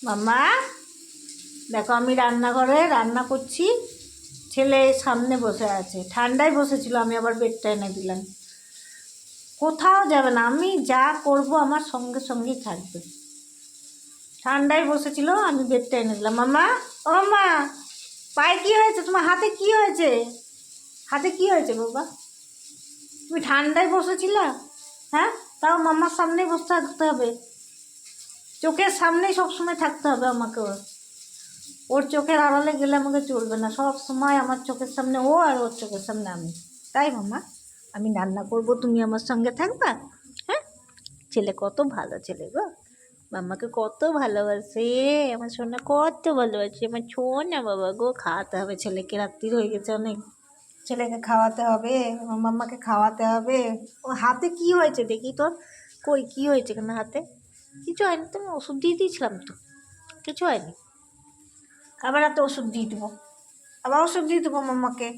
মাম্মা দেখো, আমি রান্নাঘরে রান্না করছি, ছেলে সামনে বসে আছে। ঠান্ডায় বসেছিল, আমি আবার বেডটা এনে দিলাম। কোথাও যাবে না, আমি যা করব আমার সঙ্গে সঙ্গেই থাকবে। ঠান্ডায় বসেছিল, আমি বেডটা এনে দিলাম। মাম্মা, ও মা, পায়ে কী হয়েছে? তোমার হাতে কি হয়েছে? হাতে কি হয়েছে বাবা? তুমি ঠান্ডায় বসেছিল? হ্যাঁ, তাও মাম্মার সামনেই বসে থাকতে হবে, চোখের সামনেই সবসময় থাকতে হবে আমাকে। ওর চোখের আড়ালে গেলে আমাকে চলবে না, সব সময় আমার চোখের সামনে ও, আর ওর চোখের সামনে আমি। তাই মাম্মা, আমি রান্না করব, তুমি আমার সঙ্গে থাকবা? হ্যাঁ, ছেলে কত ভালো ছেলে গো, মাম্মাকে কত ভালোবাসে, আমার সোনা কত ভালোবাসে, আমার না বাবা গো। খাওয়াতে হবে ছেলেকে, রাত্রির হয়ে গেছে অনেক, ছেলেকে খাওয়াতে হবে, আমার মাম্মাকে খাওয়াতে হবে। ও হাতে কি হয়েছে দেখি তোর, কই কি হয়েছে কেন হাতে? কিছু হয়নি তো, আমি ওষুধ দিয়ে দিয়েছিলাম তো, কিছু হয়নি। আবার এত ওষুধ দিয়ে দেবো, আবার ওষুধ দিয়ে দেবো মাম্মাকে।